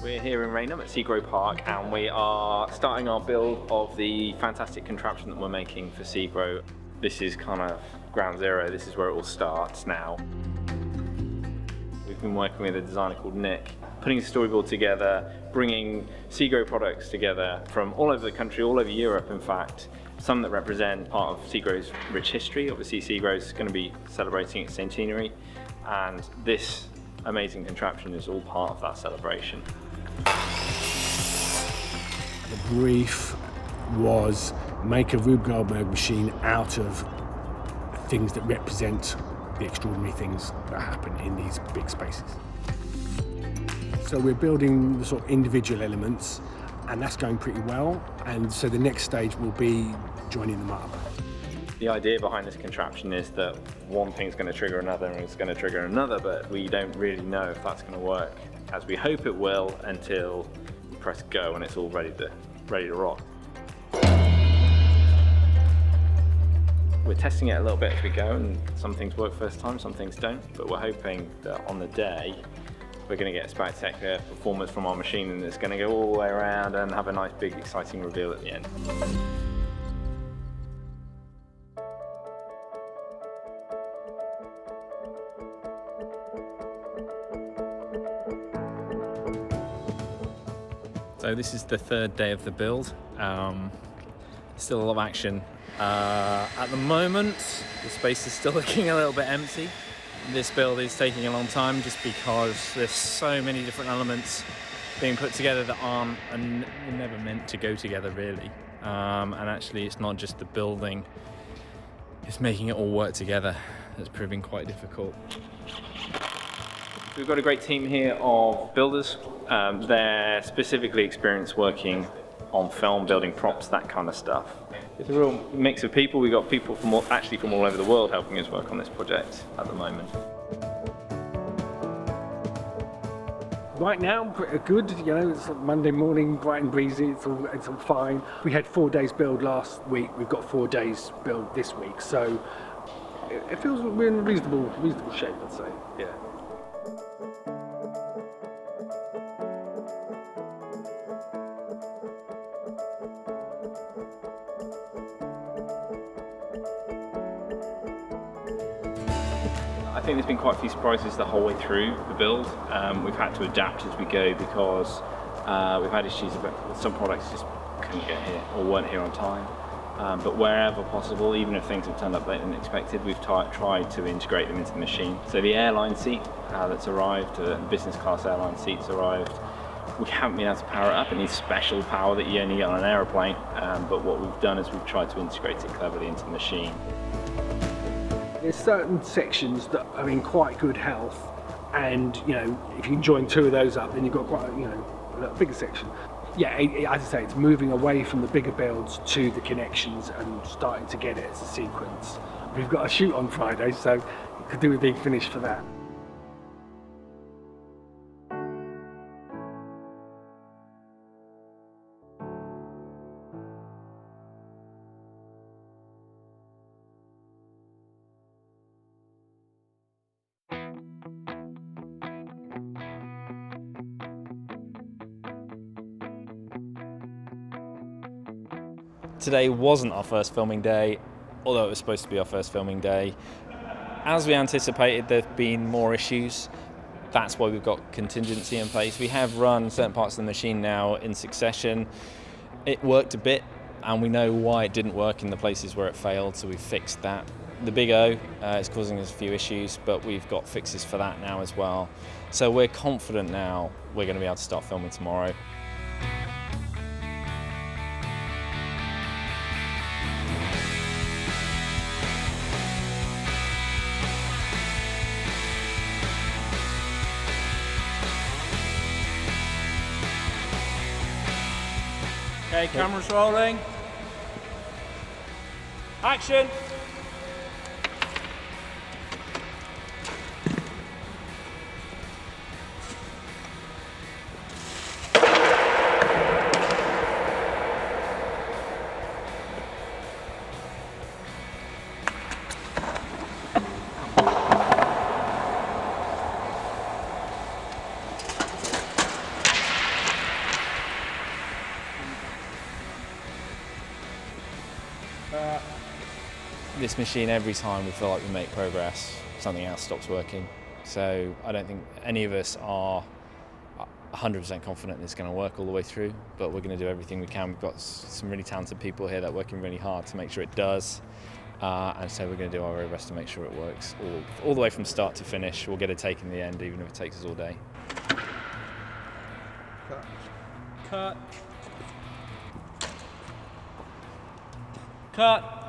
We're here in Rainham at SEGRO Park, and we are starting our build of the fantastic contraption that we're making for SEGRO. This is kind of ground zero. This is where it all starts now. We've been working with a designer called Nick, putting a storyboard together, bringing SEGRO products together from all over the country, all over Europe in fact, some that represent part of SEGRO's rich history. Obviously SEGRO is going to be celebrating its centenary, and this amazing contraption is all part of that celebration. The brief was make a Rube Goldberg machine out of things that represent the extraordinary things that happen in these big spaces. So we're building the sort of individual elements, and that's going pretty well, and so the next stage will be joining them up. The idea behind this contraption is that one thing's going to trigger another and it's going to trigger another, but we don't really know if that's going to work as we hope it will until we press go and it's all ready to rock. We're testing it a little bit as we go, and some things work first time, some things don't, but we're hoping that on the day we're going to get a spectacular performance from our machine, and it's going to go all the way around and have a nice big exciting reveal at the end. So this is the third day of the build. Still a lot of action. At the moment, the space is still looking a little bit empty. This build is taking a long time just because there's so many different elements being put together that aren't and were never meant to go together really. And actually it's not just the building, it's making it all work together that's proving quite difficult. We've got a great team here of builders. They're specifically experienced working on film, building props, that kind of stuff. It's a real mix of people. We've got people from all over the world helping us work on this project at the moment. Right now, pretty good. You know, it's Monday morning, bright and breezy. It's all fine. We had 4 days build last week. We've got 4 days build this week, so it feels we're in reasonable shape, I'd say. Yeah. I think there's been quite a few surprises the whole way through the build. We've had to adapt as we go because we've had issues with some products just couldn't get here or weren't here on time. But wherever possible, even if things have turned up later than expected, we've tried to integrate them into the machine. So the airline seat that's arrived, the business class airline seats arrived, we haven't been able to power it up. It needs special power that you only get on an aeroplane. But what we've done is we've tried to integrate it cleverly into the machine. There's certain sections that are in quite good health, and you know, if you can join 2 of those up, then you've got quite a little bigger section. Yeah, as I say, it's moving away from the bigger builds to the connections and starting to get it as a sequence. We've got a shoot on Friday, so you could do a big finish for that. Today wasn't our first filming day, although it was supposed to be our first filming day. As we anticipated, there have been more issues. That's why we've got contingency in place. We have run certain parts of the machine now in succession. It worked a bit, and we know why it didn't work in the places where it failed, so we've fixed that. The Big O is causing us a few issues, but we've got fixes for that now as well. So we're confident now we're going to be able to start filming tomorrow. Okay, cameras rolling. Action! this machine, every time we feel like we make progress, something else stops working. So I don't think any of us are 100% confident it's going to work all the way through, but we're going to do everything we can. We've got some really talented people here that are working really hard to make sure it does, and so we're going to do our very best to make sure it works all the way from start to finish. We'll get a take in the end, even if it takes us all day. Cut. Cut.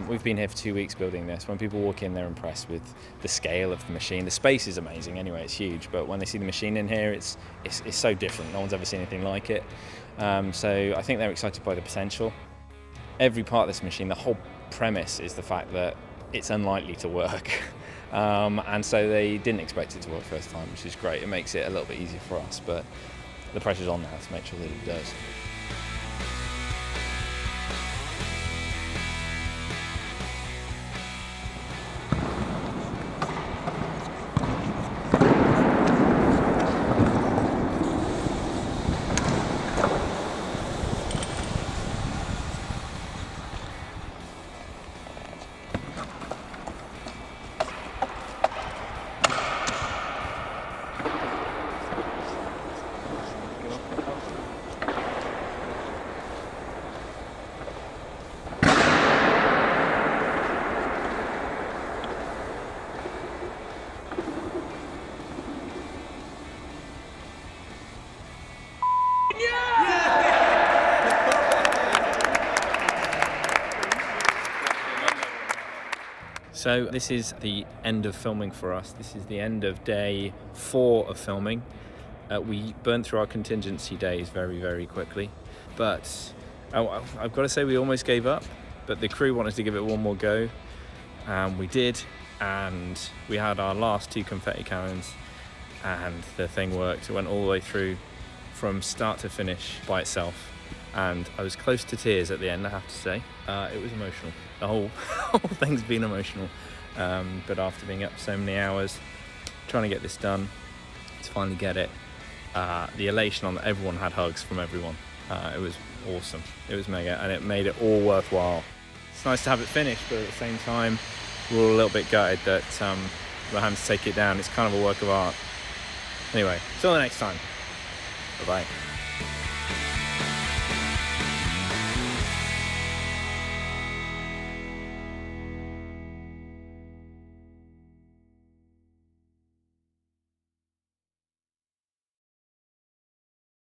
We've been here for 2 weeks building this. When people walk in, they're impressed with the scale of the machine. The space is amazing anyway, it's huge, but when they see the machine in here, it's so different. No one's ever seen anything like it. So I think they're excited by the potential. Every part of this machine, the whole premise is the fact that it's unlikely to work. And so they didn't expect it to work first time, which is great. It makes it a little bit easier for us, but the pressure's on now to make sure that it does. So this is the end of filming for us. This is the end of day 4 of filming. We burned through our contingency days very, very quickly. But I've got to say we almost gave up, but the crew wanted to give it one more go. And we did, and we had our last 2 confetti cannons, and the thing worked. It went all the way through from start to finish by itself. And I was close to tears at the end, I have to say. It was emotional. The whole thing's been emotional. But after being up so many hours, trying to get this done, to finally get it, the elation on that, everyone had hugs from everyone. It was awesome. It was mega, and it made it all worthwhile. It's nice to have it finished, but at the same time, we're all a little bit gutted that we're having to take it down. It's kind of a work of art. Anyway, till the next time. Bye-bye.